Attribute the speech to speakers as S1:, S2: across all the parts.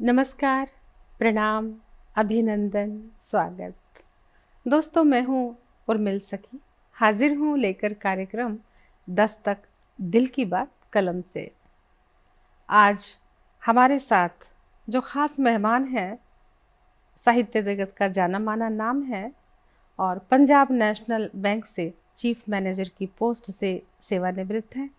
S1: नमस्कार, प्रणाम, अभिनंदन, स्वागत। दोस्तों, मैं हूँ उर्मिल सखी, हाजिर हूँ लेकर कार्यक्रम दस्तक दिल की बात कलम से। आज हमारे साथ जो ख़ास मेहमान हैं, साहित्य जगत का जाना माना नाम है और पंजाब नेशनल बैंक से चीफ मैनेजर की पोस्ट से सेवानिवृत्त हैं।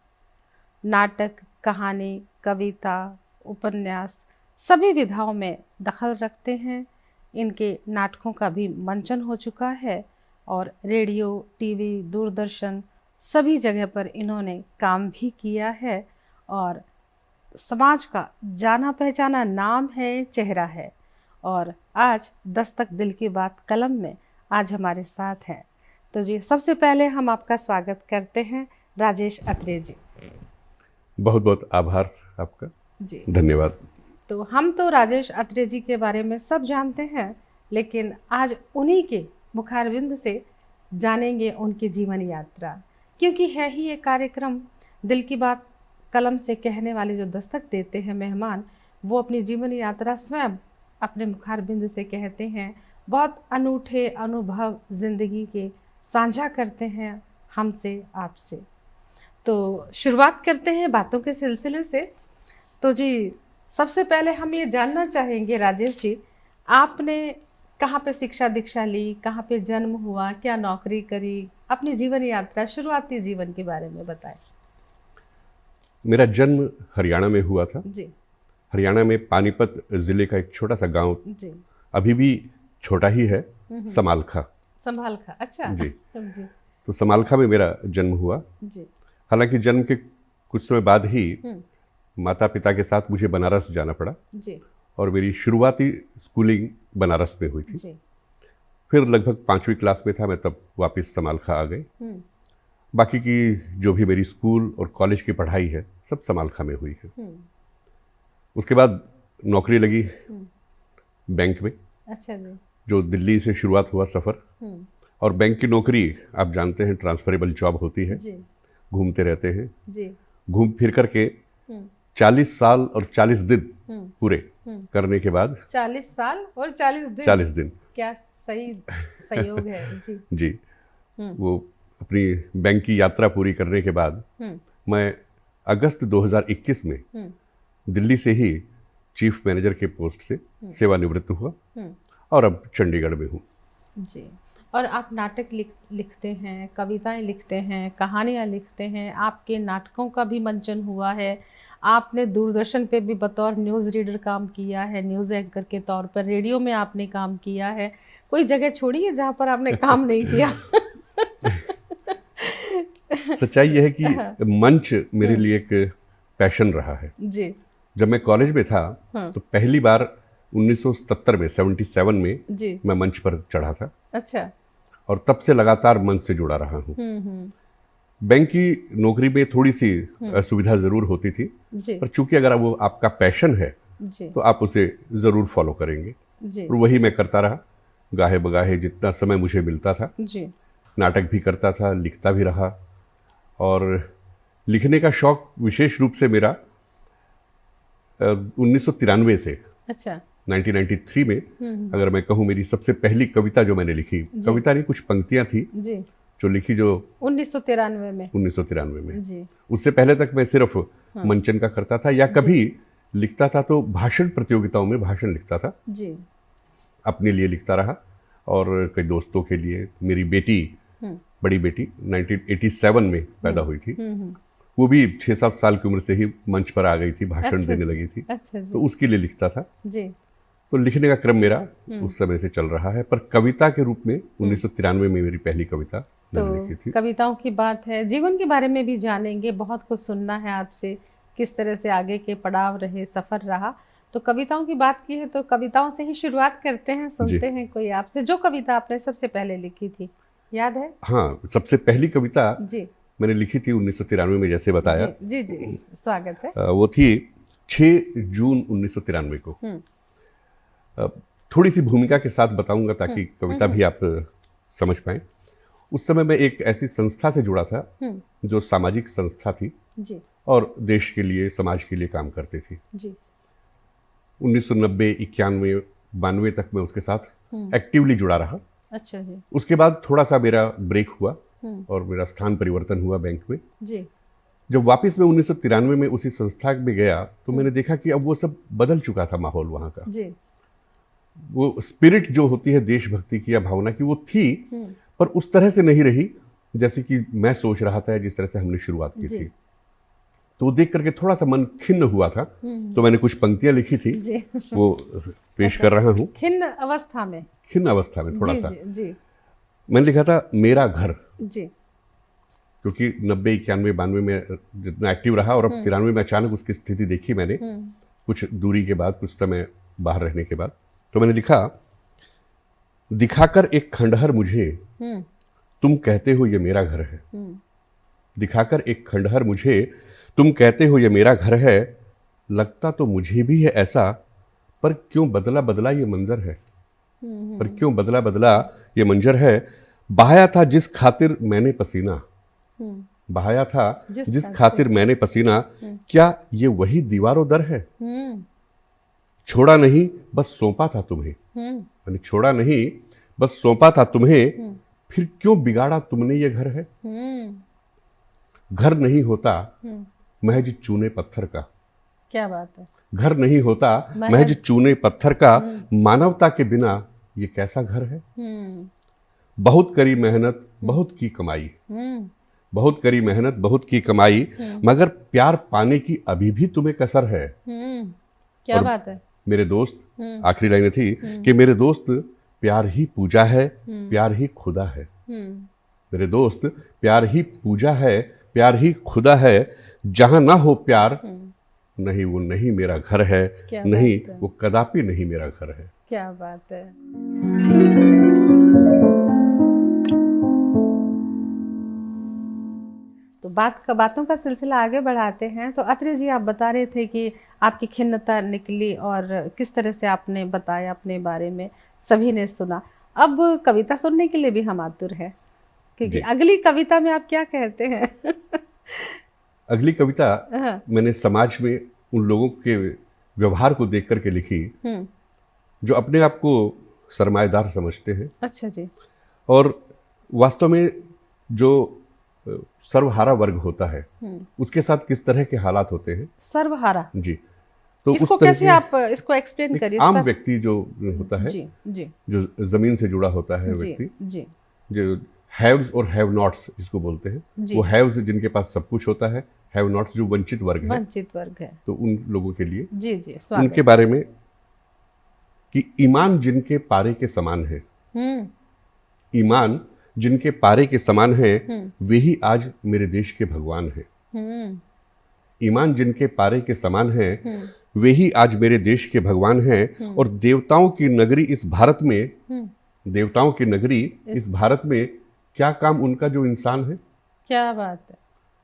S1: नाटक, कहानी, कविता, उपन्यास सभी विधाओं में दखल रखते हैं। इनके नाटकों का भी मंचन हो चुका है और रेडियो, टीवी, दूरदर्शन सभी जगह पर इन्होंने काम भी किया है और समाज का जाना पहचाना नाम है, चेहरा है। और आज दस्तक दिल की बात कलम में आज हमारे साथ हैं। तो जी, सबसे पहले हम आपका स्वागत करते हैं राजेश अत्रे जी।
S2: बहुत बहुत आभार आपका
S1: जी,
S2: धन्यवाद।
S1: तो हम तो राजेश अत्रे जी के बारे में सब जानते हैं, लेकिन आज उन्हीं के मुखारबिंद से जानेंगे उनकी जीवन यात्रा, क्योंकि है ही ये कार्यक्रम दिल की बात कलम से कहने वाले जो दस्तक देते हैं मेहमान, वो अपनी जीवन यात्रा स्वयं अपने मुखारबिंद से कहते हैं। बहुत अनूठे अनुभव जिंदगी के साझा करते हैं हमसे, आपसे। तो शुरुआत करते हैं बातों के सिलसिले से। तो जी, सबसे पहले हम ये जानना चाहेंगे राजेश जी, आपने कहाँ पे शिक्षा दीक्षा ली, कहाँ पे जन्म हुआ, क्या नौकरी करी, अपनी जीवन यात्रा, शुरुआती जीवन के बारे में बताएं।
S2: मेरा जन्म हरियाणा में हुआ था।
S1: जी
S2: हरियाणा में पानीपत ज़िले का एक छोटा सा गांव,
S1: जी,
S2: अभी भी छोटा ही है, समालखा।
S1: संभाल खा, अच्छा
S2: जी।
S1: जी
S2: तो समालखा में मेरा जन्म हुआ।
S1: जी।
S2: हालांकि जन्म के कुछ समय बाद ही माता पिता के साथ मुझे बनारस जाना पड़ा
S1: जी
S2: और मेरी शुरुआती स्कूलिंग बनारस में हुई थी।
S1: जी।
S2: फिर लगभग 5वीं क्लास में था मैं तब वापस समालखा आ गए। बाकी की जो भी मेरी स्कूल और कॉलेज की पढ़ाई है सब समालखा में हुई है। उसके बाद नौकरी लगी बैंक में,
S1: अच्छा जी।
S2: जो दिल्ली से शुरुआत हुआ सफ़र। और बैंक की नौकरी आप जानते हैं ट्रांसफरेबल जॉब होती है,
S1: जी
S2: घूमते रहते हैं।
S1: जी।
S2: घूम फिर करके 40 साल और 40 दिन पूरे करने के बाद
S1: 40 साल और 40 दिन
S2: 40 दिन,
S1: क्या सही संयोग है जी।
S2: जी, वो अपनी बैंक की यात्रा पूरी करने के बाद मैं अगस्त 2021 में दिल्ली से ही चीफ मैनेजर के पोस्ट से सेवानिवृत्त हुआ और अब चंडीगढ़ में हूँ।
S1: जी। और आप नाटक लिखते हैं, कविताएं लिखते हैं, कहानियां लिखते हैं, आपके नाटकों का भी मंचन हुआ है। आपने दूरदर्शन पे भी बतौर न्यूज़ रीडर काम किया है, न्यूज़ एंकर के तौर पर रेडियो में आपने काम किया है। कोई जगह छोड़ी है जहाँ पर आपने काम नहीं किया?
S2: सच्चाई यह है कि मंच मेरे लिए एक पैशन रहा है।
S1: जी
S2: जब मैं कॉलेज में था तो पहली बार 1970 में 77 में
S1: जी।
S2: मैं मंच पर चढ़ा था।
S1: अच्छा।
S2: और तब से लगातार मंच से जुड़ा रहा हूँ। बैंक की नौकरी में थोड़ी सी असुविधा ज़रूर होती थी, पर चूंकि अगर वो आपका पैशन है
S1: जी
S2: तो आप उसे ज़रूर फॉलो करेंगे
S1: जी।
S2: और वही मैं करता रहा। गाहे बगाहे जितना समय मुझे मिलता था
S1: जी।
S2: नाटक भी करता था, लिखता भी रहा। और लिखने का शौक विशेष रूप से मेरा 1993 से,
S1: अच्छा
S2: 1993 में अगर मैं कहूँ, मेरी सबसे पहली कविता जो मैंने लिखी, कविता नहीं कुछ पंक्तियाँ थी
S1: जी,
S2: जो लिखी, जो
S1: 1993 में
S2: 1993 में।
S1: जी।
S2: उससे पहले तक मैं सिर्फ मंचन का करता था या कभी लिखता था तो भाषण प्रतियोगिताओं में भाषण लिखता था
S1: जी।
S2: अपने लिए लिखता रहा और कई दोस्तों के लिए। मेरी बेटी, बड़ी बेटी 1987 में पैदा हुई थी, वो भी 6-7 साल की उम्र से ही मंच पर आ गई थी, भाषण
S1: अच्छा
S2: देने लगी थी।
S1: अच्छा जी।
S2: तो उसके लिए लिखता था
S1: जी
S2: तो लिखने का क्रम मेरा उस समय से चल रहा है। पर कविता के रूप में 1993 में मेरी पहली कविता मैंने लिखी थी।
S1: कविताओं की बात है, जीवन के बारे में भी जानेंगे, बहुत कुछ सुनना है आपसे, किस तरह से आगे के पड़ाव रहे, सफ़र रहा। तो कविताओं की बात की है तो कविताओं से ही शुरुआत करते हैं, सुनते हैं कोई आपसे जो कविता आपने सबसे पहले लिखी थी, याद है?
S2: हाँ, सबसे पहली कविता
S1: जी
S2: मैंने लिखी थी 1993 में, जैसे बताया।
S1: जी जी जी, स्वागत है।
S2: वो थी 6 जून 1993 को। थोड़ी सी भूमिका के साथ बताऊंगा ताकि कविता भी आप समझ पाएं। उस समय मैं एक ऐसी संस्था से जुड़ा था जो सामाजिक संस्था थी
S1: जी
S2: और देश के लिए, समाज के लिए काम करती थी।
S1: जी
S2: 1990, 91, 92 तक मैं उसके साथ एक्टिवली जुड़ा रहा।
S1: अच्छा जी।
S2: उसके बाद थोड़ा सा मेरा ब्रेक हुआ और मेरा स्थान परिवर्तन हुआ बैंक में
S1: जी।
S2: जब वापस मैं 1993 में उसी संस्था में गया तो मैंने देखा कि अब वो सब बदल चुका था माहौल वहाँ का।
S1: जी।
S2: वो स्पिरिट जो होती है देशभक्ति की या भावना की वो थी, पर उस तरह से नहीं रही जैसे कि मैं सोच रहा था, जिस तरह से हमने शुरुआत की थी। तो वो देख करके थोड़ा सा मन खिन्न हुआ था। तो मैंने कुछ पंक्तियां लिखी थी
S1: जी।
S2: वो पेश कर रहा हूँ।
S1: खिन्न अवस्था में
S2: थोड़ा
S1: जी,
S2: सा
S1: जी।
S2: मैंने लिखा था मेरा घर,
S1: जी।
S2: क्योंकि 90, 91, 92 में जितना एक्टिव रहा और अब 93 में अचानक उसकी स्थिति देखी मैंने कुछ दूरी के बाद, कुछ समय बाहर रहने के बाद। तो मैंने लिखा, दिखाकर एक खंडहर मुझे तुम कहते हो ये मेरा घर है। दिखाकर एक खंडहर मुझे तुम कहते हो ये मेरा घर है, लगता तो मुझे भी है ऐसा, पर क्यों बदला बदला ये मंजर है। पर क्यों बदला बदला ये मंजर है। बहाया था जिस खातिर मैंने पसीना, बहाया था जिस खातिर मैंने पसीना, क्या ये वही दीवारों दर है। छोड़ा नहीं बस सौंपा था तुम्हें, मैंने छोड़ा नहीं बस सौंपा था तुम्हें, फिर क्यों बिगाड़ा तुमने ये घर है। घर नहीं होता महज चूने पत्थर का,
S1: क्या बात है।
S2: घर नहीं होता महज चूने पत्थर का, मानवता के बिना ये कैसा घर है। बहुत करी मेहनत बहुत की कमाई, बहुत करी मेहनत बहुत की कमाई, मगर प्यार पाने की अभी भी तुम्हें कसर है।
S1: क्या बात है।
S2: मेरे दोस्त, आखिरी लाइनें थी कि मेरे दोस्त प्यार ही पूजा है, प्यार ही खुदा है। मेरे दोस्त प्यार ही पूजा है, प्यार ही खुदा है। जहां ना हो प्यार, नहीं वो नहीं मेरा घर है, नहीं वो कदापि नहीं मेरा घर है।
S1: क्या बात है। तो बातों का सिलसिला आगे बढ़ाते हैं। तो अत्रे जी, आप बता रहे थे कि आपकी खिन्नता निकली और किस तरह से आपने बताया अपने बारे में, सभी ने सुना। अब कविता सुनने के लिए भी हम आतुर हैं, क्योंकि अगली कविता में आप क्या कहते हैं।
S2: अगली कविता मैंने समाज में उन लोगों के व्यवहार को देख करके लिखी जो अपने आप को सरमाएदार समझते हैं। अच्छा जी। और वास्तव में जो सर्वहारा वर्ग होता है उसके साथ किस तरह के हालात होते हैं। सर्वहारा जी। तो
S1: इसको
S2: उस तरह
S1: कैसे आप इसको एक्सप्लेन करिए।
S2: आम व्यक्ति जो होता है,
S1: जी,
S2: जो जमीन से जुड़ा होता है व्यक्ति, जो हैव्स और हैव नॉट्स जिसको बोलते हैं, वो हैव्स जिनके पास सब कुछ होता है, हैव नॉट्स जो वंचित वर्ग है। तो उन लोगों के लिए जी उनके बारे में कि ईमान जिनके पारे के समान है, ईमान जिनके पारे के समान है, वे ही आज मेरे देश के भगवान हैं। ईमान जिनके पारे के समान है, वे ही आज मेरे देश के भगवान हैं। और देवताओं की नगरी इस भारत में, देवताओं की नगरी इस भारत में क्या काम उनका जो इंसान है। क्या बात है।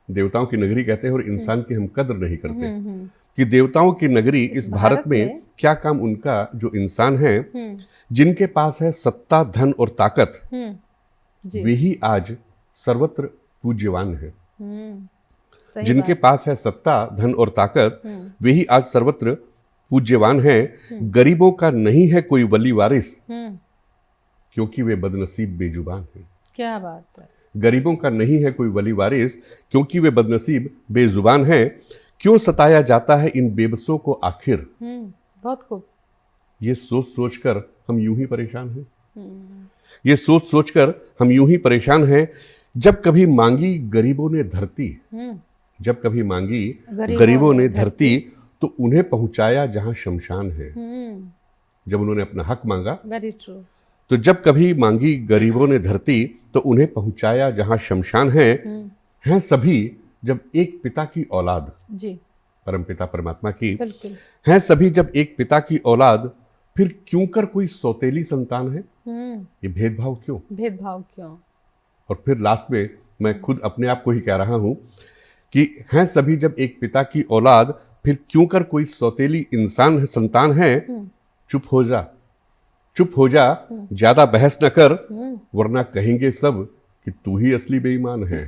S2: देवताओं की नगरी कहते हैं और इंसान की हम कदर नहीं करते कि देवताओं की नगरी इस भारत में क्या काम उनका जो इंसान है। जिनके पास है सत्ता, धन और ताकत, वे ही आज सर्वत्र पूज्यवान है। जिनके पास है सत्ता, धन और ताकत, वे ही आज सर्वत्र पूज्यवान है। गरीबों का नहीं है कोई वली वारिस, क्योंकि वे बदनसीब बेजुबान हैं। क्या बात है। गरीबों का नहीं है कोई वली वारिस, क्योंकि वे बदनसीब बेजुबान हैं। क्यों सताया जाता है इन बेबसों को आखिर। बहुत खूब। ये सोच सोचकर हम यूं ही परेशान हैं। ये सोच सोचकर हम यूं ही परेशान हैं। जब कभी मांगी गरीबों ने धरती, जब कभी मांगी गरीबों ने धरती, तो उन्हें पहुंचाया जहां शमशान है। जब उन्होंने अपना हक मांगा, वेरी ट्रू, तो जब कभी मांगी गरीबों ने धरती, तो उन्हें पहुंचाया जहां शमशान है। हैं सभी जब एक पिता की औलाद, जी, परम पिता परमात्मा की, हैं सभी जब एक पिता की औलाद, फिर क्यों कर कोई सौतेली संतान है। ये भेदभाव क्यों, भेदभाव क्यों। और फिर लास्ट में मैं खुद अपने आप को ही कह रहा हूं कि हैं सभी जब एक पिता की औलाद, फिर क्यों कर कोई सौतेली इंसान संतान है। चुप हो जा, चुप हो जा, ज्यादा बहस न कर, वरना कहेंगे सब कि तू ही असली बेईमान है।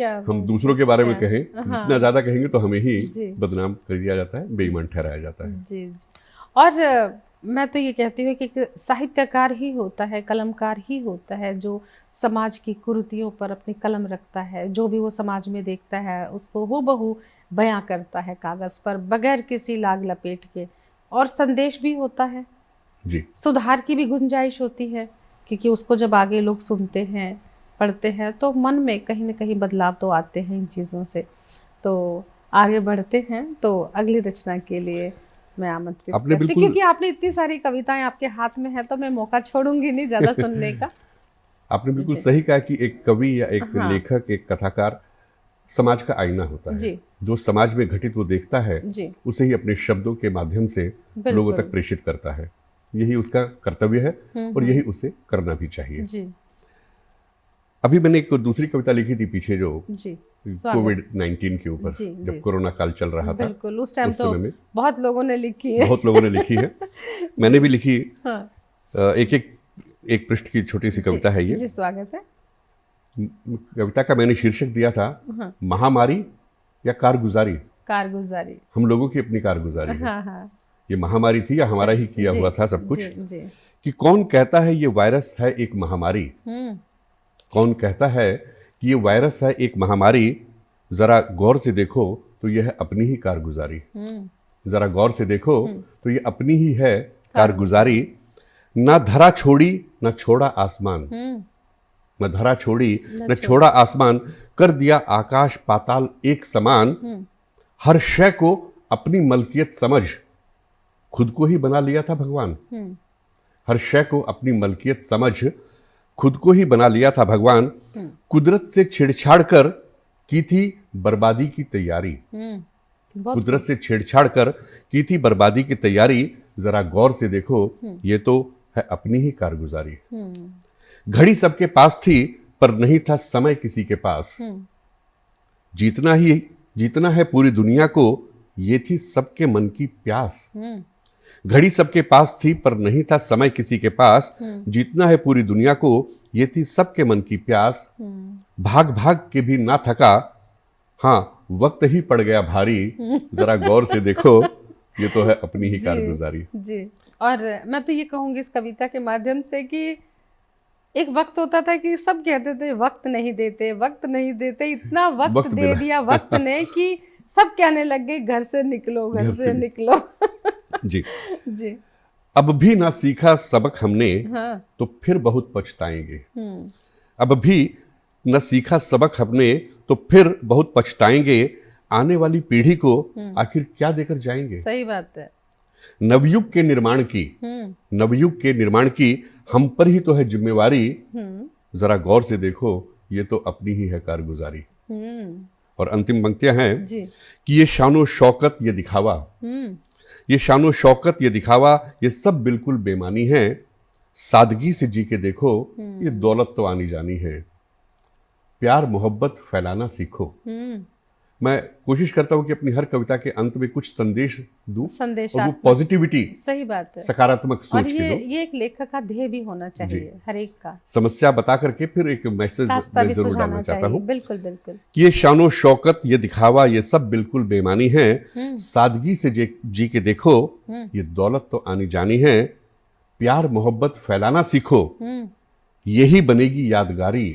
S1: क्या
S2: हम
S1: बात
S2: दूसरों के बारे में
S1: है।
S2: कहें,
S1: हाँ।
S2: जितना ज़्यादा कहेंगे तो हमें ही
S1: जी।
S2: बदनाम कर दिया जाता है, बेईमान ठहराया जाता है।
S1: जी जी। और मैं तो ये कहती हूँ कि एक साहित्यकार ही होता है, कलमकार ही होता है जो समाज की कुरीतियों पर अपनी कलम रखता है, जो भी वो समाज में देखता है उसको हूबहू बयां करता है कागज़ पर बगैर किसी लाग लपेट के। और संदेश भी होता है,
S2: जी।
S1: सुधार की भी गुंजाइश होती है, क्योंकि उसको जब आगे लोग सुनते हैं, पढ़ते हैं तो मन में कहीं ना कहीं बदलाव तो आते हैं इन चीज़ों से। तो आगे बढ़ते हैं, तो अगली रचना के लिए मैं आमंत्रित
S2: आपने
S1: करती,
S2: बिल्कुल
S1: क्योंकि आपने इतनी सारी कविताएं आपके हाथ में है तो मैं मौका छोड़ूंगी नहीं ज़्यादा सुनने का।
S2: आपने बिल्कुल
S1: जी।
S2: सही कहा कि एक कवि या एक
S1: हाँ।
S2: लेखक, एक कथाकार समाज का आईना होता है।
S1: जी।
S2: जो समाज में घटित वो देखता है,
S1: जी
S2: उसे ही अपने शब्दों के माध्यम से लोगों
S1: बिल्कुल।
S2: तक प्रेषित करता है। यही उसका कर्तव्य है और यही उसे करना भी चाहिए।
S1: जी
S2: अभी मैंने एक दूसरी कविता लिखी थी पीछे, जो
S1: जी। स्वागत।
S2: कोविड-19 के ऊपर,
S1: जी
S2: जब
S1: जी।
S2: कोरोना काल चल रहा था,
S1: बिल्कुल, उस टाइम
S2: उस
S1: तो
S2: समय में
S1: बहुत लोगों ने लिखी है।
S2: बहुत लोगों ने लिखी है। मैंने भी लिखी।
S1: हाँ।
S2: एक एक एक पृष्ठ की छोटी सी कविता है ये।
S1: जी स्वागत है।
S2: कविता का मैंने शीर्षक दिया था महामारी या कारगुजारी।
S1: कारगुजारी।
S2: हम लोगों की अपनी कारगुजारी है।
S1: हाँ हाँ।
S2: ये महामारी थी या हमारा ही किया
S1: जी,
S2: हुआ था सब कुछ।
S1: जी जी।
S2: कि कौन कहता है ये वायरस है एक महामारी, कौन कहता है कि ये वायरस है एक महामारी, जरा गौर से देखो तो यह है अपनी ही कारगुजारी। जरा गौर से देखो तो ये अपनी ही है कारगुजारी। ना धरा छोड़ी न छोड़ा आसमान, न धरा छोड़ी न छोड़ा आसमान, कर दिया आकाश पाताल एक समान। हर शय को अपनी मलकियत समझ खुद को ही बना लिया था भगवान। हर शय को अपनी मलकियत समझ खुद को ही बना लिया था भगवान। कुदरत से छेड़छाड़ कर की थी बर्बादी की तैयारी। कुदरत से छेड़छाड़ कर की थी बर्बादी की तैयारी। जरा गौर से देखो ये तो है अपनी ही कारगुजारी। घड़ी सबके पास थी पर नहीं था समय किसी के पास। जीतना है पूरी दुनिया को, ये थी सबके मन की प्यास। घड़ी सबके पास थी पर नहीं था समय किसी के पास। जीतना है पूरी दुनिया को, ये थी सबके मन की प्यास। भाग भाग के भी ना थका, हाँ वक्त ही पड़ गया भारी। जरा गौर से देखो ये तो है अपनी ही कारगुजारी।
S1: जी। और मैं तो ये कहूंगी इस कविता के माध्यम से कि एक वक्त होता था कि सब कहते थे वक्त नहीं देते, वक्त नहीं देते, इतना वक्त दे दिया वक्त ने कि सब कहने लग गए घर से निकलो, घर से निकलो।
S2: जी
S1: जी।
S2: अब भी ना सीखा सबक हमने,
S1: हाँ।
S2: तो फिर बहुत पछताएंगे। अब भी न सीखा सबक हमने तो फिर बहुत पछताएंगे। आने वाली पीढ़ी को आखिर क्या देकर जाएंगे।
S1: सही बात है।
S2: नवयुग के निर्माण की, नवयुग के निर्माण की हम पर ही तो है जिम्मेवारी। जरा गौर से देखो ये तो अपनी ही है कारगुजारी। और अंतिम पंक्तियां हैं कि ये शानो शौकत ये दिखावा, ये शानो शौकत ये दिखावा, ये सब बिल्कुल बेमानी है। सादगी से जी के देखो ये दौलत तो आनी जानी है। प्यार मोहब्बत फैलाना सीखो। मैं कोशिश करता हूं कि अपनी हर कविता के अंत में कुछ संदेश दूं, और वो पॉजिटिविटी,
S1: सही बात है,
S2: सकारात्मक सोच के दूं।
S1: ये एक लेखक का ध्येय भी होना चाहिए हर एक का।
S2: समस्या बता करके फिर एक मैसेज मैं जरूर डालना चाहता हूं।
S1: बिल्कुल बिल्कुल।
S2: कि ये शानो शौकत ये दिखावा, ये सब बिल्कुल बेमानी है। सादगी से जी के देखो ये दौलत तो आनी जानी है। प्यार मोहब्बत फैलाना सीखो, यही बनेगी यादगारी।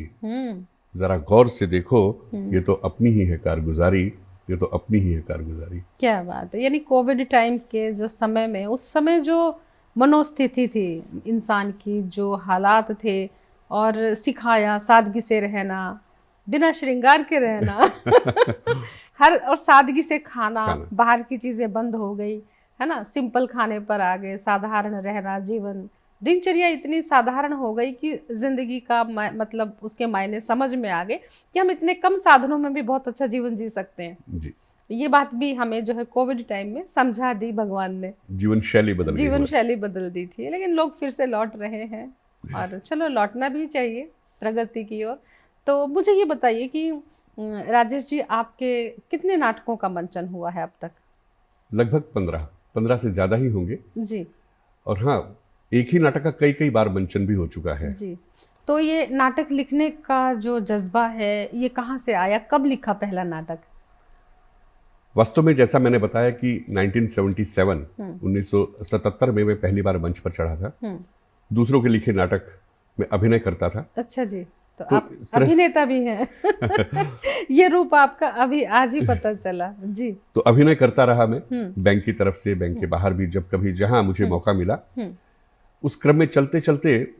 S2: जरा गौर से देखो ये तो अपनी ही है कारगुजारी, ये तो अपनी ही है कारगुजारी।
S1: क्या बात है। यानी कोविड टाइम के जो समय में, उस समय जो मनोस्थिति थी इंसान की, जो हालात थे, और सिखाया सादगी से रहना, बिना श्रृंगार के रहना हर और सादगी से खाना। बाहर की चीजें बंद हो गई है ना, सिंपल खाने पर आ गए, साधारण रहना, जीवन दिनचर्या इतनी साधारण हो गई कि जिंदगी का मतलब उसके मायने समझ में आ गए कि हम इतने कम साधनों में भी बहुत अच्छा जीवन जी सकते हैं।
S2: जी।
S1: ये बात भी हमें जो है कोविड टाइम में समझा दी भगवान ने।
S2: जीवन शैली
S1: बदल दी थी, लेकिन लोग फिर से लौट रहे हैं, और चलो लौटना भी चाहिए प्रगति की ओर। तो मुझे ये बताइए कि राजेश जी, आपके कितने नाटकों का मंचन हुआ है अब तक?
S2: लगभग 15 से ज्यादा ही होंगे
S1: जी।
S2: और हाँ, एक ही नाटक का कई बार मंचन भी हो चुका है।
S1: जी। तो ये नाटक लिखने का जो जज्बा है ये कहाँ से आया, कब लिखा पहला नाटक?
S2: वास्तव में जैसा मैंने बताया कि 1977 में मैं पहली बार मंच पर चढ़ा था। दूसरों के लिखे नाटक में अभिनय करता था।
S1: अच्छा जी, तो आप अभिनेता भी हैं। ये रूप आपका अभी आज ही पता चला जी।
S2: तो अभिनय करता रहा मैं, बैंक की तरफ से, बैंक के बाहर भी, जब कभी जहां मुझे मौका मिला। उस क्रम में चलते चलते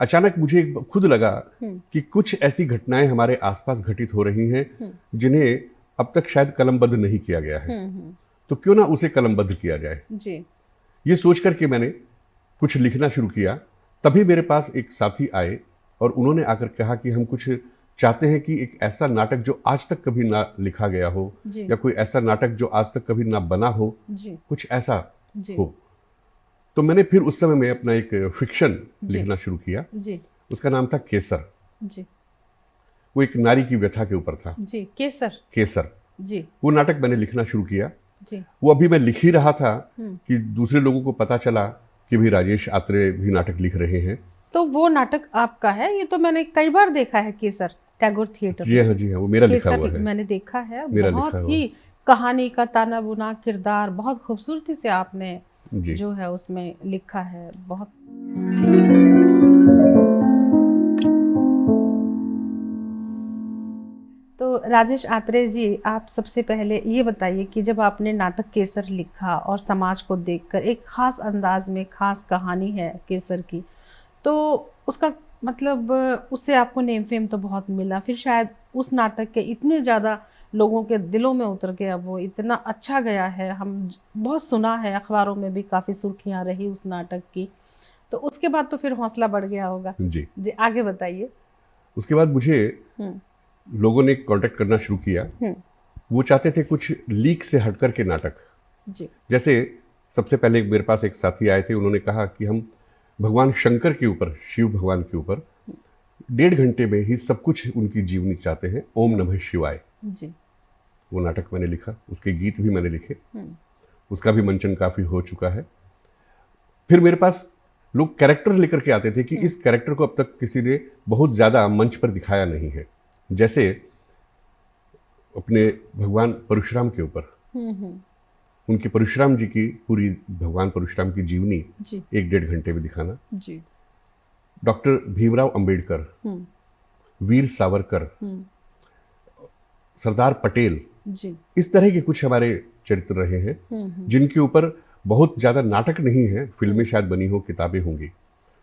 S2: अचानक मुझे खुद लगा कि कुछ ऐसी घटनाएं हमारे आसपास घटित हो रही हैं जिन्हें अब तक शायद कलमबद्ध नहीं किया गया है, तो क्यों ना उसे कलमबद्ध किया जाए जी। ये सोच करके मैंने कुछ लिखना शुरू किया। तभी मेरे पास एक साथी आए और उन्होंने आकर कहा कि हम कुछ चाहते हैं कि एक ऐसा नाटक जो आज तक कभी ना लिखा गया हो, या कोई ऐसा नाटक जो आज तक कभी ना बना हो, कुछ ऐसा हो। तो मैंने फिर उस समय में अपना एक फिक्शन लिखना शुरू किया जी। उसका नाम था केसर जी। वो एक नारी की व्यथा के ऊपर था जी। केसर जी। वो नाटक मैंने लिखना शुरू किया जी। वो अभी मैं लिख ही रहा था कि दूसरे लोगों को पता चला कि भी राजेश आत्रेय भी नाटक लिख रहे हैं। तो
S1: वो नाटक आपका है? ये तो मैंने कई बार देखा है, केसर, टैगोर थिएटर।
S2: जी हाँ, जी हाँ, वो मेरा लिखा हुआ है।
S1: मैंने देखा है, बहुत ही कहानी का ताना बुना किरदार बहुत खूबसूरती से आपने जो है उसमें लिखा है। बहुत तो राजेश आत्रेय जी, आप सबसे पहले ये बताइए कि जब आपने नाटक केसर लिखा और समाज को देखकर, एक खास अंदाज में खास कहानी है केसर की, तो उसका मतलब उससे आपको नेम फेम तो बहुत मिला, फिर शायद उस नाटक के इतने ज़्यादा लोगों के दिलों में उतर गया, वो इतना अच्छा गया है, हम बहुत सुना है, अखबारों में भी काफ़ी सुर्खियाँ रही उस नाटक की, तो उसके बाद तो फिर हौसला बढ़ गया होगा जी। जी, आगे बताइए।
S2: उसके बाद मुझे लोगों ने कांटेक्ट करना शुरू किया। वो चाहते थे कुछ लीक से हटकर के नाटक जी। जैसे सबसे पहले मेरे पास एक साथी आए थे, उन्होंने कहा कि हम भगवान शंकर के ऊपर, शिव भगवान के ऊपर 1.5 घंटे में ही सब कुछ उनकी जीवनी चाहते हैं, ओम नमः शिवाय जी। वो नाटक मैंने लिखा, उसके गीत भी मैंने लिखे, उसका भी मंचन काफी हो चुका है। फिर मेरे पास लोग कैरेक्टर लेकर के आते थे कि इस कैरेक्टर को अब तक किसी ने बहुत ज्यादा मंच पर दिखाया नहीं है। जैसे अपने भगवान परशुराम के ऊपर, उनके परशुराम जी की पूरी, भगवान परशुराम की जीवनी 1-1.5 घंटे में दिखाना जी। डॉक्टर भीमराव अंबेडकर, वीर सावरकर, सरदार पटेल जी। इस तरह के कुछ हमारे चरित्र रहे हैं जिनके ऊपर बहुत ज्यादा नाटक नहीं है, फिल्में शायद बनी हो, किताबें होंगी,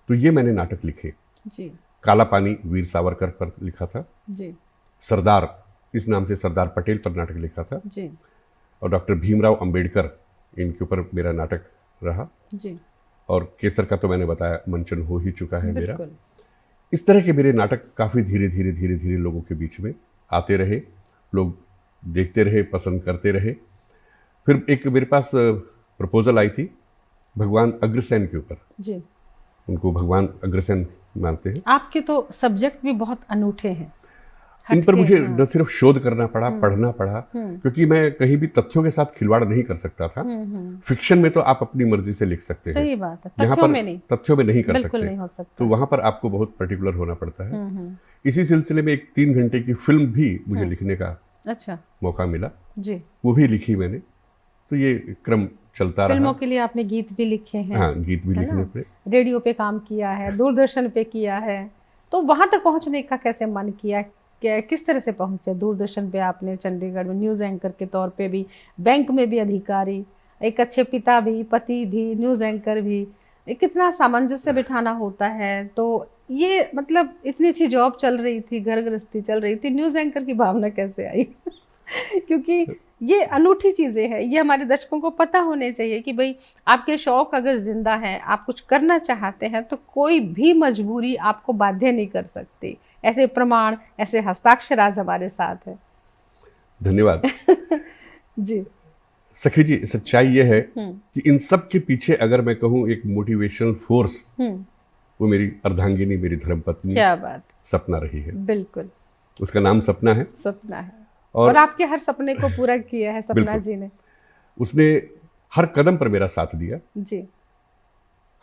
S2: तो ये मैंने नाटक लिखे जी। काला पानी वीर सावरकर पर लिखा था जी। सरदार, इस नाम से सरदार पटेल पर नाटक लिखा था जी। और डॉक्टर भीमराव अंबेडकर, इनके ऊपर मेरा नाटक रहा जी। और केसर का तो मैंने बताया, मंचन हो ही चुका है मेरा। इस तरह के मेरे नाटक काफ़ी धीरे धीरे लोगों के बीच में आते रहे, लोग देखते रहे, पसंद करते रहे। फिर एक मेरे पास प्रपोजल आई थी भगवान अग्रसेन के ऊपर जी। उनको भगवान अग्रसेन मानते हैं।
S1: आपके तो सब्जेक्ट भी बहुत अनूठे हैं।
S2: इन पर मुझे न सिर्फ शोध करना पड़ा, पढ़ना पड़ा, क्योंकि मैं कहीं भी तथ्यों के साथ खिलवाड़ नहीं कर सकता था। फिक्शन में तो आप अपनी मर्जी से लिख सकते हैं,
S1: सही बात है,
S2: यहाँ पर तथ्यों में नहीं कर सकते,
S1: नहीं हो सकता।
S2: तो वहां पर आपको बहुत पर्टिकुलर होना पड़ता है। इसी सिलसिले में एक 3 घंटे की फिल्म भी मुझे लिखने का अच्छा मौका मिला जी। वो भी लिखी मैंने। तो ये क्रम चलता रहा।
S1: फिल्मों के लिए आपने गीत भी लिखे हैं।
S2: हाँ, गीत भी लिखने पे,
S1: रेडियो पे काम किया है, दूरदर्शन पे किया है, तो वहां तक पहुंचने का कैसे मन किया, किस तरह से पहुंचे? दूरदर्शन पे आपने चंडीगढ़ में न्यूज़ एंकर के तौर पे भी, बैंक में भी अधिकारी, एक अच्छे पिता भी, पति भी, न्यूज़ एंकर भी, कितना सामंजस्य बिठाना होता है। तो ये मतलब इतनी अच्छी जॉब चल रही थी, घर गृहस्थी चल रही थी, न्यूज़ एंकर की भावना कैसे आई? क्योंकि ये अनूठी चीज़ें हैं, ये हमारे दर्शकों को पता होने चाहिए कि भाई आपके शौक अगर जिंदा है, आप कुछ करना चाहते हैं, तो कोई भी मजबूरी आपको बाध्य नहीं कर सकती। ऐसे प्रमाण, ऐसे हस्ताक्षर आज हमारे साथ है।
S2: धन्यवाद
S1: जी।
S2: सखी जी, सच्चाई ये है कि इन सब के पीछे अगर मैं कहूँ एक मोटिवेशनल फोर्स, वो मेरी अर्धांगिनी, मेरी धर्मपत्नी,
S1: क्या बात,
S2: सपना रही है।
S1: बिल्कुल,
S2: उसका नाम सपना है।
S1: सपना है और आपके हर सपने को पूरा किया है सपना जी ने।
S2: उसने हर कदम पर मेरा साथ दिया
S1: जी।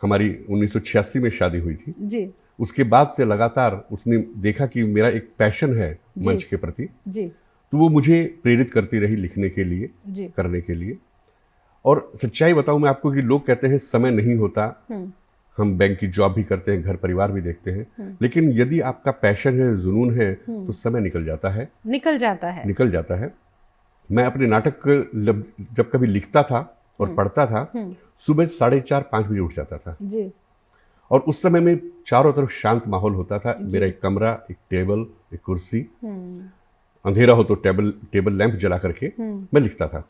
S2: हमारी 1986 में शादी हुई थी जी। उसके बाद से लगातार उसने देखा कि मेरा एक पैशन है मंच के प्रति, तो वो मुझे प्रेरित करती रही लिखने के लिए, करने के लिए। और सच्चाई बताऊं मैं आपको कि लोग कहते हैं समय नहीं होता, हम बैंक की जॉब भी करते हैं, घर परिवार भी देखते हैं, लेकिन यदि आपका पैशन है, जुनून है, तो समय निकल जाता है। मैं अपने नाटक जब कभी लिखता था और पढ़ता था, सुबह 4:30-5 बजे उठ जाता था और उस समय में चारों तरफ शांत माहौल होता था। मेरा एक कमरा, एक टेबल, एक कुर्सी, अंधेरा हो तो टेबल लैंप जला करके मैं लिखता था।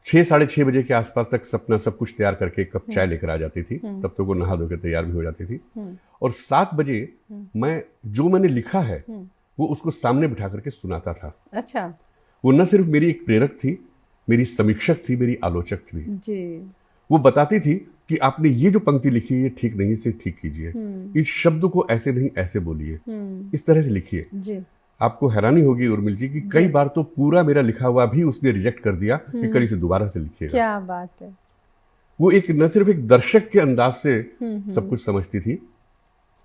S2: 6-6:30 बजे के आसपास तक सपना सब कुछ तैयार करके एक कप चाय लेकर आ जाती थी, तब तक वो नहा धो के तैयार भी हो जाती थी। और 7 बजे मैं जो मैंने लिखा है वो उसको सामने बिठा करके सुनाता था।
S1: अच्छा। वो
S2: न सिर्फ मेरी एक प्रेरक थी, मेरी समीक्षक थी, मेरी आलोचक थी जी। वो बताती थी कि आपने ये जो पंक्ति लिखी है ये ठीक नहीं, इसे ठीक कीजिए, इस शब्द को ऐसे नहीं ऐसे बोलिए, इस तरह से लिखिए। आपको हैरानी होगी उर्मिल जी कि कई बार तो पूरा मेरा लिखा हुआ भी उसने रिजेक्ट कर दिया कि कल इसे दोबारा से लिखिएगा।
S1: क्या बात है।
S2: वो एक न सिर्फ एक दर्शक के अंदाज से सब कुछ समझती थी,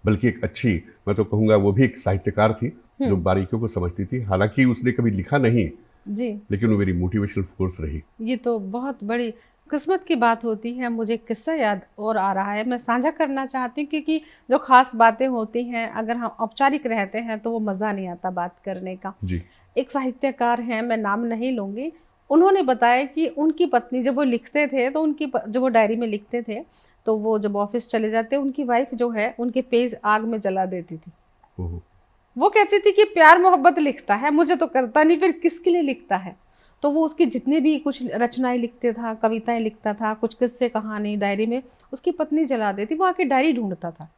S2: बल्कि एक अच्छी, मैं तो कहूंगा वो भी एक साहित्यकार थी जो बारीकियों को समझती थी। हालांकि उसने कभी लिखा नहीं जी, लेकिन वो मेरी मोटिवेशनल फोर्स रही।
S1: ये तो बहुत बड़ी किस्मत की बात होती है। मुझे किस्सा याद और आ रहा है, मैं साझा करना चाहती हूँ, क्योंकि जो खास बातें होती हैं अगर हम औपचारिक रहते हैं तो वो मज़ा नहीं आता बात करने का जी। एक साहित्यकार हैं, मैं नाम नहीं लूँगी, उन्होंने बताया कि उनकी पत्नी जब वो लिखते थे तो जब वो डायरी में लिखते थे तो वो जब ऑफिस चले जाते, उनकी वाइफ जो है उनके पेज आग में जला देती थी। वो कहती थी कि प्यार मोहब्बत लिखता है, मुझे तो करता नहीं, फिर किसके लिए लिखता है। तो वो उसकी जितने भी कुछ रचनाएं लिखते था, कविताएं लिखता था, कुछ किस्से कहानी डायरी में, उसकी पत्नी जला देती। वो आके डायरी ढूंढता था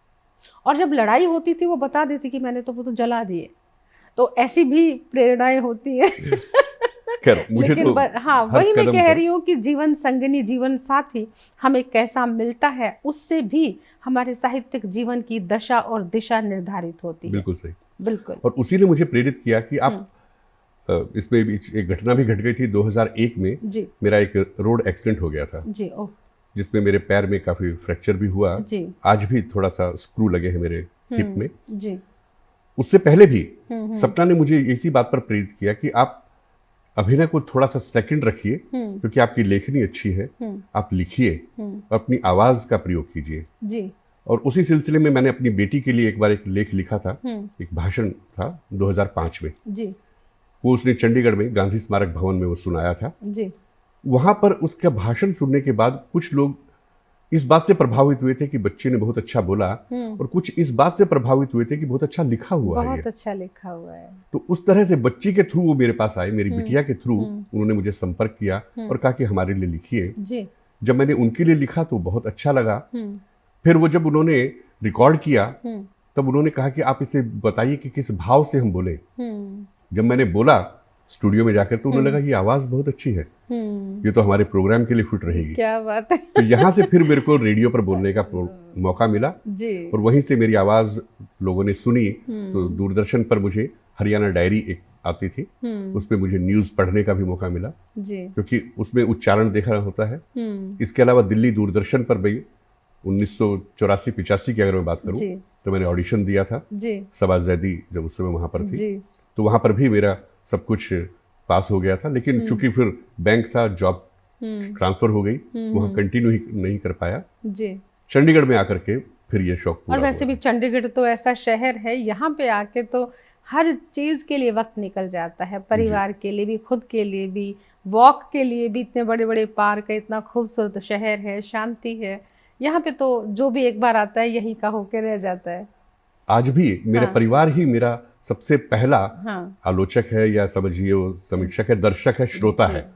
S1: और जब लड़ाई होती थी वो बता देती कि मैंने तो वो तो जला दिए। तो ऐसी भी प्रेरणाएं होती है।
S2: मुझे
S1: लेकिन
S2: तो
S1: हाँ, वही मैं कह रही हूँ कि जीवन संगनी, जीवन साथी हमें कैसा मिलता है उससे भी हमारे साहित्यिक जीवन की दशा और दिशा निर्धारित होती है।
S2: बिल्कुल सही,
S1: बिल्कुल।
S2: और उसी ने मुझे प्रेरित किया कि आप इसमें एक घटना भी घट गई थी 2001 में जी। मेरा एक रोड एक्सीडेंट हो गया था जी। जिसमें मेरे पैर में काफी फ्रैक्चर भी हुआ जी। आज भी थोड़ा सा स्क्रू लगे हैं मेरे हिप में जी। उससे पहले भी सपना ने मुझे इसी बात पर प्रेरित किया कि आप अभिनय को थोड़ा सा सेकंड रखिए, क्योंकि आपकी लेखनी अच्छी है, आप लिखिए, अपनी आवाज का प्रयोग कीजिए जी। और उसी सिलसिले में मैंने अपनी बेटी के लिए एक बार एक लेख लिखा था, एक भाषण था 2005 में जी। वो उसने चंडीगढ़ में गांधी स्मारक भवन में वो सुनाया था जी। वहां पर उसका भाषण सुनने के बाद कुछ लोग इस बात से प्रभावित हुए थे कि बच्चे ने बहुत अच्छा बोला, और कुछ इस बात से प्रभावित हुए थे कि बहुत अच्छा लिखा हुआ है,
S1: बहुत अच्छा लिखा हुआ है।
S2: तो उस तरह से बच्ची के थ्रू वो मेरे पास आए, मेरी बिटिया के थ्रू उन्होंने मुझे संपर्क किया और कहा कि हमारे लिए लिखिए। जब मैंने उनके लिए लिखा तो बहुत अच्छा लगा। फिर वो जब उन्होंने रिकॉर्ड किया तब उन्होंने कहा कि आप इसे बताइए कि किस भाव से हम बोले। जब मैंने बोला स्टूडियो में जाकर तो उन्हें लगा ये आवाज बहुत अच्छी है, ये तो हमारे प्रोग्राम के लिए फिट रहेगी।
S1: क्या बात है।
S2: तो यहाँ से फिर मेरे को रेडियो पर बोलने का मौका मिला जी। और वहीं से मेरी आवाज लोगों ने सुनी। तो दूरदर्शन पर मुझे हरियाणा डायरी एक आती थी, उसमें मुझे न्यूज पढ़ने का भी मौका मिला जी। क्योंकि उसमें उच्चारण देखना होता है। इसके अलावा दिल्ली दूरदर्शन पर भी 1984-85 की अगर मैं बात करूं तो मैंने ऑडिशन दिया था सबा जैदी जब उस समय वहां पर थी, तो वहां पर भी मेरा सब कुछ पास हो गया था। लेकिन चूंकि फिर बैंक था, जॉब ट्रांसफर हो गई, वहां कंटिन्यू ही नहीं कर पाया जी। चंडीगढ़ में आकर के फिर ये शौक पूरा।
S1: और वैसे भी चंडीगढ़ तो ऐसा शहर है, यहाँ पे आके तो हर चीज के लिए वक्त निकल जाता है, परिवार के लिए भी, खुद के लिए भी, वॉक के लिए भी। इतने बड़े बड़े पार्क है, इतना खूबसूरत शहर है, शांति है यहाँ पे, तो जो भी एक बार आता है यहीं का होके रह जाता है।
S2: आज भी मेरा परिवार ही मेरा सबसे पहला आलोचक है, या समझिए वो समीक्षक है, दर्शक है, श्रोता है।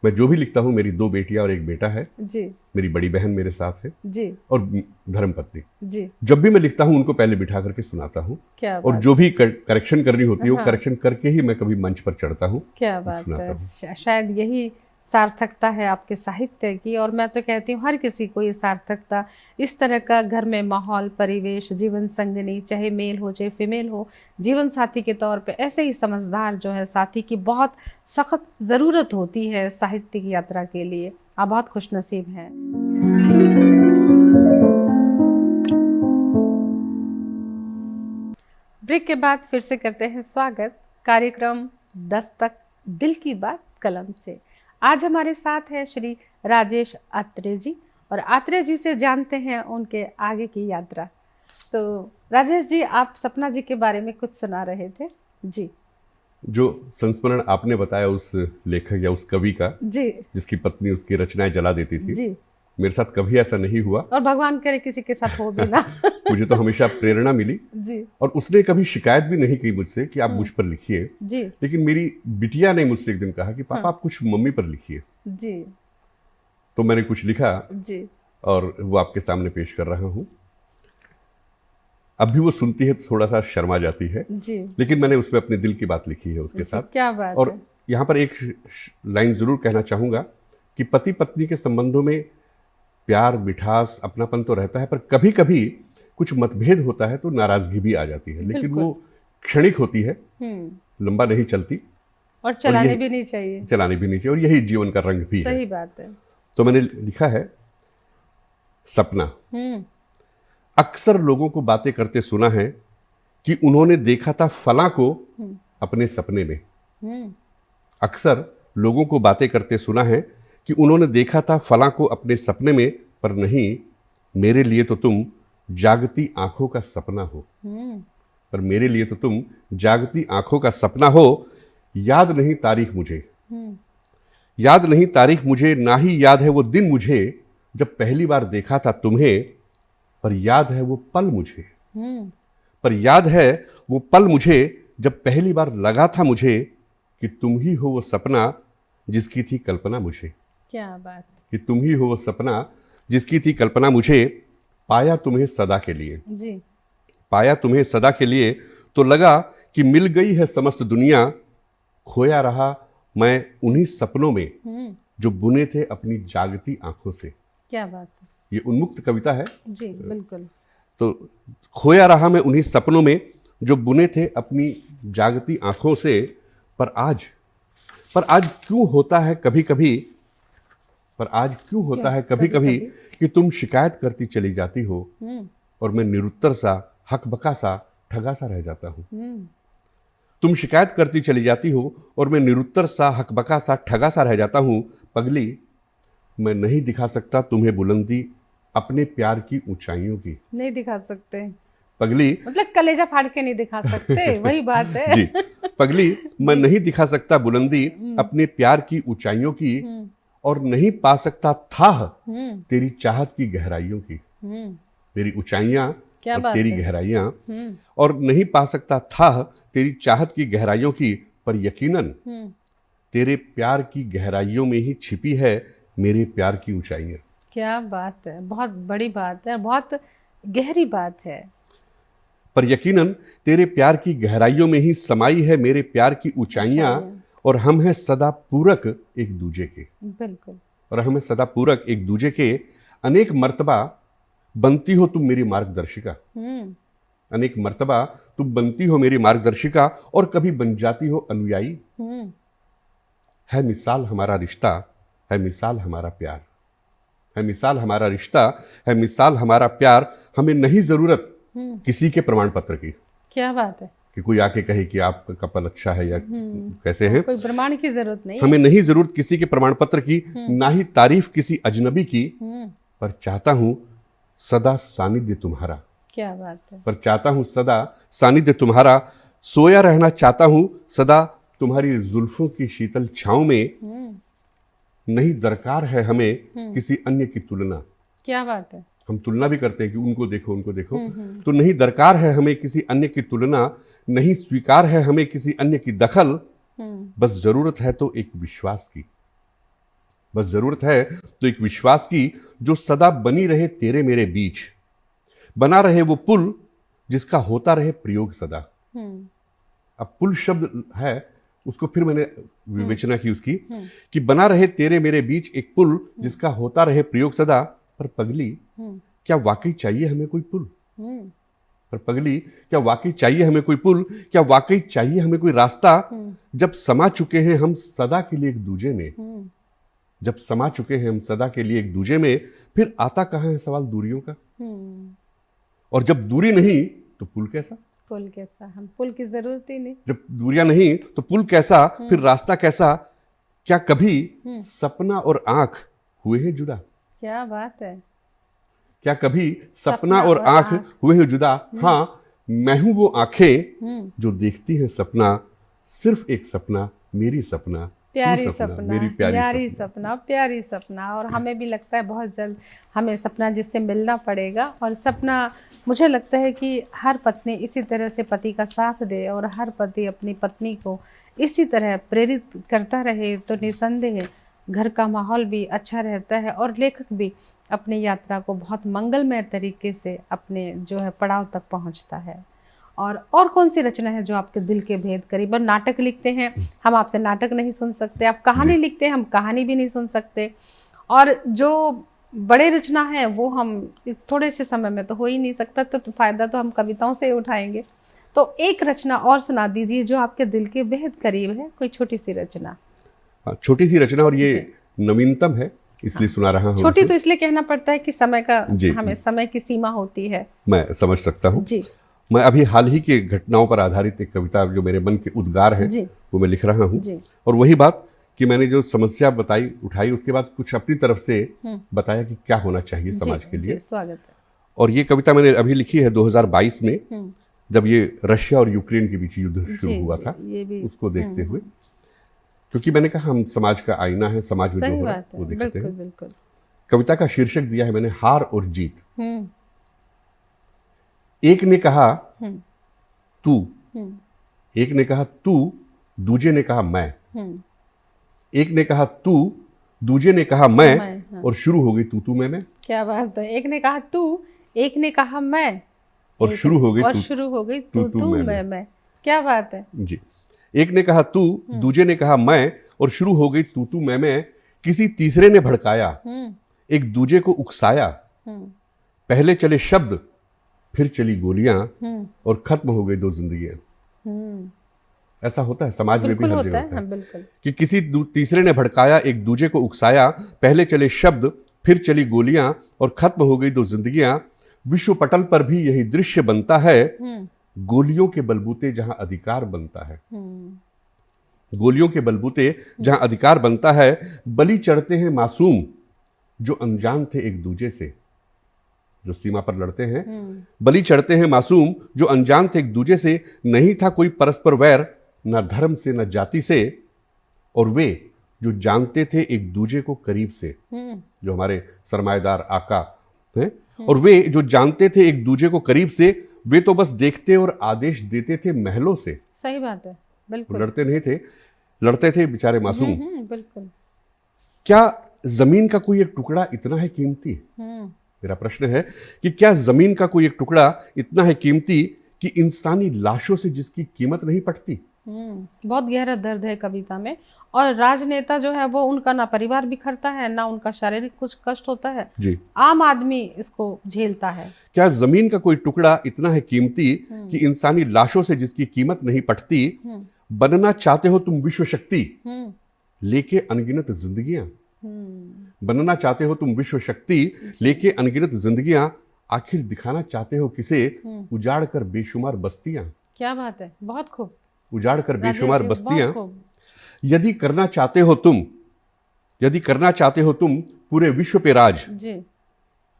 S2: मैं जो भी लिखता हूँ, मेरी 2 बेटियां और एक बेटा है जी। मेरी बड़ी बहन मेरे साथ है जी। और धर्मपत्नी जी। जब भी मैं लिखता हूँ उनको पहले बिठा करके सुनाता हूँ, और जो भी करेक्शन करनी होती है वो करेक्शन करके ही मैं कभी मंच पर चढ़ता हूँ।
S1: क्या बात है। शायद यही सार्थकता है आपके साहित्य की, और मैं तो कहती हूँ हर किसी को ये सार्थकता, इस तरह का घर में माहौल, परिवेश, जीवन संगनी, चाहे मेल हो चाहे फीमेल हो, जीवन साथी के तौर पे ऐसे ही समझदार जो है साथी की बहुत सख्त ज़रूरत होती है साहित्य की यात्रा के लिए। आप बहुत खुशनसीब हैं। ब्रेक के बाद फिर से करते हैं स्वागत कार्यक्रम दस्तक दिल की बात कलम से। आज हमारे साथ है श्री राजेश आत्रे जी और आत्रे जी से जानते हैं उनके आगे की यात्रा। तो राजेश जी, आप सपना जी के बारे में कुछ सुना रहे थे जी।
S2: जो संस्मरण आपने बताया उस लेखक या उस कवि का
S1: जी,
S2: जिसकी पत्नी उसकी रचनाएं जला देती थी
S1: जी,
S2: मेरे साथ कभी ऐसा नहीं हुआ
S1: और भगवान करे किसी के साथ हो भी ना।
S2: मुझे तो हमेशा प्रेरणा मिली
S1: जी
S2: और उसने कभी शिकायत भी नहीं की मुझसे कि आप मुझ पर लिखिए।
S1: जी
S2: लेकिन मेरी बिटिया ने मुझसे एक दिन कहा कि पापा आप कुछ मम्मी पर लिखिए।
S1: जी
S2: तो मैंने कुछ लिखा
S1: जी
S2: और वो आपके सामने पेश कर रहा हूँ। अब भी वो सुनती है तो थोड़ा सा शर्मा जाती है,
S1: जी।
S2: लेकिन मैंने उसमें अपने दिल की बात लिखी है उसके साथ।
S1: क्या बात
S2: और
S1: है।
S2: यहाँ पर एक लाइन जरूर कहना चाहूँगा कि पति पत्नी के संबंधों में प्यार मिठास अपनापन तो रहता है, पर कभी कभी कुछ मतभेद होता है तो नाराजगी भी आ जाती है, लेकिन वो क्षणिक होती है, लंबा नहीं चलती
S1: और चलाने भी नहीं चाहिए,
S2: और यही जीवन का रंग भी है।
S1: सही बात है।
S2: तो मैंने लिखा है सपना। अक्सर लोगों को बातें करते सुना है कि उन्होंने देखा था फलां को अपने सपने में। अक्सर लोगों को बातें करते सुना है कि उन्होंने देखा था फलां को अपने सपने में, पर नहीं, मेरे लिए तो तुम जागती आंखों का सपना हो। पर मेरे लिए तो तुम जागती आंखों का सपना हो। याद नहीं तारीख मुझे, याद नहीं तारीख मुझे, ना ही याद है वो दिन मुझे जब पहली बार देखा था तुम्हें, पर याद है वो पल मुझे, पर याद है वो पल मुझे जब पहली बार लगा था मुझे कि तुम ही हो वो सपना जिसकी थी कल्पना मुझे।
S1: क्या बात।
S2: कि तुम ही हो वो सपना जिसकी थी कल्पना मुझे। पाया तुम्हें सदा के लिए
S1: जी,
S2: पाया तुम्हें सदा के लिए, तो लगा कि मिल गई है समस्त दुनिया। खोया रहा मैं उन्हीं सपनों में जो बुने थे अपनी जागती आंखों से।
S1: क्या बात है।
S2: ये उन्मुक्त कविता है
S1: जी, बिल्कुल।
S2: तो खोया रहा मैं उन्हीं सपनों में जो बुने थे अपनी जागती आंखों से। पर आज क्यों होता है कभी कभी, पर आज क्यों होता है कभी कभी कि तुम शिकायत करती चली जाती हो और मैं निरुत्तर सा हकबका सा ठगा सा रह जाता हूँ। तुम शिकायत करती चली जाती हो और मैं निरुत्तर सा हकबका सा ठगा सा रह जाता हूँ। पगली, मैं नहीं दिखा सकता तुम्हें बुलंदी अपने प्यार की ऊंचाइयों की।
S1: नहीं दिखा सकते
S2: पगली,
S1: मतलब कलेजा फाड़ के नहीं दिखा सकते, वही बात है।
S2: जी, पगली, मैं नहीं दिखा सकता बुलंदी अपने प्यार की ऊंचाइयों की, और नहीं पा सकता था तेरी चाहत की गहराइयों की। मेरी ऊंचाइयां और तेरी गहराइयां, और नहीं पा सकता था तेरी चाहत की गहराइयों की, पर यकीनन तेरे प्यार की गहराइयों में ही छिपी है मेरे प्यार की ऊंचाइयां।
S1: क्या बात है, बहुत बड़ी बात है, बहुत गहरी बात है।
S2: पर यकीनन तेरे प्यार की गहराइयों में ही समाई है मेरे प्यार की ऊंचाइयां, और हम हैं सदा पूरक एक दूजे के।
S1: बिल्कुल।
S2: और हम हैं सदा पूरक एक दूजे के। अनेक मर्तबा बनती हो तुम मेरी मार्गदर्शिका। अनेक मर्तबा तुम बनती हो मेरी मार्गदर्शिका, और कभी बन जाती हो अनुयायी। है मिसाल हमारा रिश्ता, है मिसाल हमारा प्यार, है मिसाल हमारा रिश्ता, है मिसाल हमारा प्यार। हमें नहीं जरूरत किसी के प्रमाण पत्र की।
S1: क्या बात है।
S2: कि कोई आके कहे कि आपका कपल अच्छा है या कैसे है,
S1: कोई प्रमाण की जरूरत नहीं।
S2: हमें नहीं जरूरत किसी के प्रमाण पत्र की, ना ही तारीफ किसी अजनबी की, पर चाहता हूं सदा सानिध्य तुम्हारा।
S1: क्या बात है।
S2: पर चाहता हूं सदा सानिध्य तुम्हारा। सोया रहना चाहता हूं सदा तुम्हारी जुल्फों की शीतल छांव में। नहीं दरकार है हमें किसी अन्य की तुलना।
S1: क्या बात है।
S2: हम तुलना भी करते हैं कि उनको देखो उनको देखो, तो नहीं दरकार है हमें किसी अन्य की तुलना, नहीं स्वीकार है हमें किसी अन्य की दखल। बस जरूरत है तो एक विश्वास की, बस जरूरत है तो एक विश्वास की, जो सदा बनी रहे तेरे मेरे बीच, बना रहे वो पुल जिसका होता रहे प्रयोग सदा। अब पुल शब्द है, उसको फिर मैंने विवेचना की उसकी, कि बना रहे तेरे मेरे बीच एक पुल जिसका होता रहे प्रयोग सदा। पर पगली, क्या वाकई चाहिए हमें कोई पुल? पर पगली, क्या वाकई चाहिए हमें कोई पुल? क्या वाकई चाहिए हमें कोई रास्ता? जब समा चुके हैं हम सदा के लिए एक दूजे में, जब समा चुके हैं हम सदा के लिए एक दूजे में, फिर आता कहाँ है सवाल दूरियों का? और जब दूरी नहीं तो पुल कैसा?
S1: पुल कैसा, हम पुल की जरूरत ही नहीं।
S2: जब दूरियां नहीं तो पुल कैसा, फिर रास्ता कैसा? क्या कभी सपना और आंख हुए हैं जुदा?
S1: क्या बात है।
S2: क्या कभी सपना और आंख हुए हैं जुदा? हाँ, मैं हूं वो आंखें जो देखती हैं सपना, सिर्फ एक सपना, मेरी सपना,
S1: प्यारी
S2: तू
S1: सपना,
S2: मेरी
S1: प्यारी सपना, प्यारी सपना। और हमें भी लगता है बहुत जल्द हमें सपना जिससे मिलना पड़ेगा। और सपना, मुझे लगता है कि हर पत्नी इसी तरह से पति का साथ दे और हर पति अपनी पत्नी को इसी तरह प्रेरित करता रहे तो निसंदेह घर का माहौल भी अच्छा रहता है और लेखक भी अपनी यात्रा को बहुत मंगलमय तरीके से अपने जो है पड़ाव तक पहुंचता है। और कौन सी रचना है जो आपके दिल के भेद करीबन? नाटक लिखते हैं हम, आपसे नाटक नहीं सुन सकते। आप कहानी लिखते हैं, हम कहानी भी नहीं सुन सकते। और जो बड़े रचना है वो हम थोड़े से समय में तो हो ही नहीं सकता, तो फायदा तो हम कविताओं से ही उठाएंगे। तो एक रचना और सुना दीजिए जो आपके दिल के बेहद करीब है, कोई छोटी सी रचना।
S2: छोटी सी रचना, और ये नवीनतम है इसलिए सुना रहा हूँ।
S1: छोटी तो इसलिए कहना पड़ता है कि समय का, हमें समय की सीमा होती है।
S2: मैं समझ सकता हूँ जी। मैं अभी हाल ही के घटनाओं पर आधारित एक कविता जो मेरे मन के उद्गार है वो मैं लिख रहा हूँ। और वही बात कि मैंने जो समस्या बताई उठाई, उसके बाद कुछ अपनी तरफ से बताया कि क्या होना चाहिए समाज के लिए।
S1: स्वागत है।
S2: और ये कविता मैंने अभी लिखी है 2022 में, जब ये रशिया और यूक्रेन के बीच युद्ध शुरू हुआ था, उसको देखते हुए, क्योंकि मैंने कहा हम समाज का आईना है, समाज में जो हो रहा है वो दिखाते हैं। कविता का शीर्षक दिया है मैंने हार और जीत। एक ने कहा तू, एक ने कहा तू, दूजे ने कहा मैं, एक ने कहा तू, दूजे ने कहा मैं, और शुरू हो गई तू मैं।
S1: क्या बात है। एक ने कहा तू, एक ने कहा मैं,
S2: और शुरू हो
S1: गई तू मैं। क्या बात है
S2: जी। एक ने कहा तू, दूजे ने कहा मैं, और शुरू हो गई तू मैं। किसी तीसरे ने भड़काया, एक दूजे को उकसाया, पहले चले शब्द, फिर चली गोलियां, और खत्म हो गई दो जिंदगियां। ऐसा होता है समाज में भी, हर जगह होता है कि किसी तीसरे ने भड़काया, एक दूजे को उकसाया, पहले चले शब्द, फिर चली गोलियां, और खत्म हो गई दो जिंदगियां। विश्व पटल पर भी यही दृश्य बनता है, गोलियों के बलबूते जहां अधिकार बनता है। गोलियों के बलबूते जहां अधिकार बनता है, बलि चढ़ते हैं मासूम जो अनजान थे एक दूजे से, जो सीमा पर लड़ते हैं। बलि चढ़ते हैं मासूम जो अनजान थे एक दूजे से, नहीं था कोई परस्पर वैर, न धर्म से न जाति से, और वे जो जानते थे एक दूजे को करीब से, जो हमारे सरमाएदार आका हैं, और वे जो जानते थे एक दूजे को करीब से, वे तो बस देखते और आदेश देते थे महलों से।
S1: सही बात है, बिल्कुल।
S2: लड़ते नहीं थे, लड़ते थे बेचारे मासूम।
S1: बिल्कुल।
S2: क्या जमीन का कोई एक टुकड़ा इतना है कीमती? मेरा प्रश्न है कि क्या जमीन का कोई एक टुकड़ा इतना है कीमती कि इंसानी लाशों से जिसकी कीमत नहीं पटती?
S1: बहुत गहरा दर्द है कविता में। और राजनेता जो है वो, उनका ना परिवार बिखरता है, ना उनका शारीरिक कुछ कष्ट होता है जी। आम आदमी इसको झेलता है।
S2: क्या जमीन का कोई टुकड़ा इतना है कीमती कि इंसानी लाशों से जिसकी कीमत नहीं पटती? बनना चाहते हो तुम विश्व शक्ति, लेके अनगिनत जिंदगियां। बनना चाहते हो तुम विश्व शक्ति, लेके अनगिनत जिंदगियां। आखिर दिखाना चाहते हो किसे, उजाड़ कर बेशुमार बस्तियां।
S1: क्या बात है, बहुत खूब।
S2: उजाड़ कर बेशुमार बस्तियां। यदि करना चाहते हो तुम, यदि करना चाहते हो तुम पूरे विश्व पे राज जी,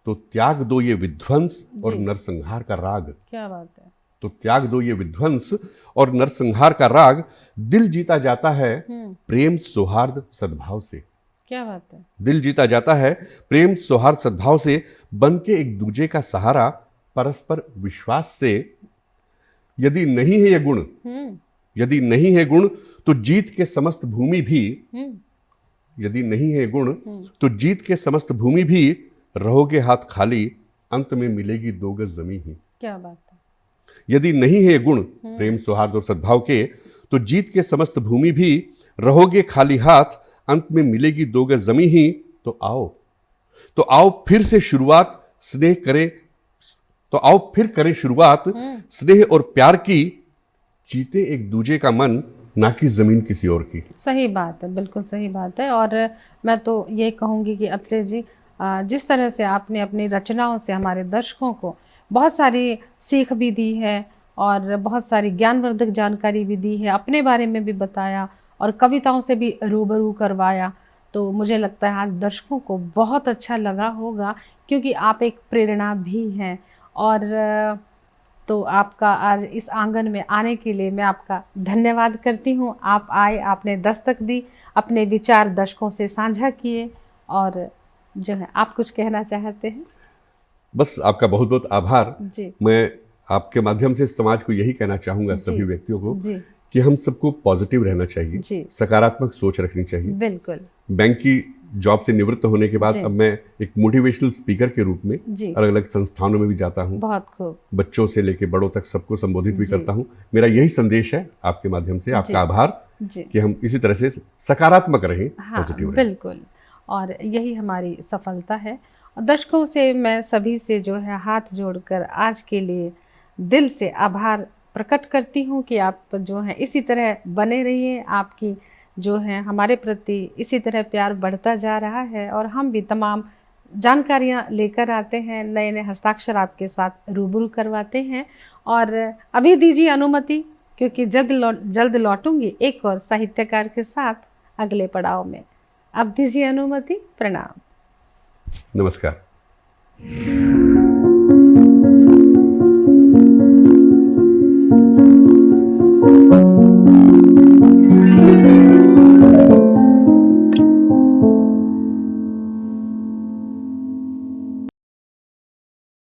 S2: तो त्याग दो ये विध्वंस और नरसंहार का राग।
S1: क्या बात है।
S2: तो त्याग दो ये विध्वंस और नरसंहार का राग। दिल जीता जाता है प्रेम सौहार्द सद्भाव से।
S1: क्या बात है।
S2: दिल जीता जाता है प्रेम सौहार्द सद्भाव से, बन के एक दूजे का सहारा परस्पर विश्वास से। यदि नहीं है ये गुण, यदि नहीं है गुण, तो जीत के समस्त भूमि भी, यदि नहीं है गुण, तो जीत के समस्त भूमि भी। रहोगे हाथ खाली, अंत में मिलेगी 2 गज जमी ही।
S1: क्या बात है।
S2: यदि नहीं है गुण प्रेम सौहार्द और सद्भाव के, तो जीत के समस्त भूमि भी। रहोगे खाली हाथ, अंत में मिलेगी 2 गज जमी ही। तो आओ फिर से शुरुआत स्नेह करें, तो आओ फिर करें शुरुआत स्नेह और प्यार की। जीते एक दूजे का मन, ना कि जमीन किसी और की।
S1: सही बात है, बिल्कुल सही बात है। और मैं तो ये कहूँगी कि अत्रे जी, जिस तरह से आपने अपनी रचनाओं से हमारे दर्शकों को बहुत सारी सीख भी दी है और बहुत सारी ज्ञानवर्धक जानकारी भी दी है, अपने बारे में भी बताया और कविताओं से भी रूबरू करवाया। तो मुझे लगता है आज दर्शकों को बहुत अच्छा लगा होगा, क्योंकि आप एक प्रेरणा भी हैं। और तो आपका आज इस आंगन में आने के लिए मैं आपका धन्यवाद करती हूँ। आप आए, आपने दस्तक दी, अपने विचार दर्शकों से साझा किए, और जो है आप कुछ कहना चाहते हैं?
S2: बस आपका बहुत बहुत आभार।
S1: जी
S2: मैं आपके माध्यम से समाज को यही कहना चाहूँगा, सभी व्यक्तियों को,
S1: जी
S2: कि हम सबको पॉजिटिव रहना चाहिए,
S1: जी,
S2: सकारात्मक सोच रखनी चाहिए।
S1: बिल्कुल।
S2: बैंक की जॉब से निवृत्त होने के बाद
S1: जी।
S2: अब मैं एक मोटिवेशनल स्पीकर के रूप में
S1: जी,
S2: अलग अलग संस्थानों में भी जाता हूँ,
S1: बहुत खूब।
S2: बच्चों से लेकर बड़ों तक सबको संबोधित भी
S1: जी।
S2: करता हूँ। मेरा यही संदेश है आपके माध्यम से,
S1: जी।
S2: आपका आभार
S1: जी,
S2: कि हम इसी तरह से सकारात्मक रहें,
S1: हाँ,
S2: पॉजिटिव रहें।
S1: बिल्कुल। और यही हमारी सफलता है। और दर्शकों से मैं सभी से जो है हाथ जोड़कर आज के लिए दिल से आभार प्रकट करती हूँ कि आप जो है इसी तरह बने रहिए। आपकी जो है हमारे प्रति इसी तरह प्यार बढ़ता जा रहा है, और हम भी तमाम जानकारियाँ लेकर आते हैं, नए नए हस्ताक्षर आपके साथ रूबरू करवाते हैं। और अभी दीजिए अनुमति, क्योंकि जल्द लौटूंगी एक और साहित्यकार के साथ अगले पड़ाव में। अब दीजिए अनुमति। प्रणाम।
S2: नमस्कार।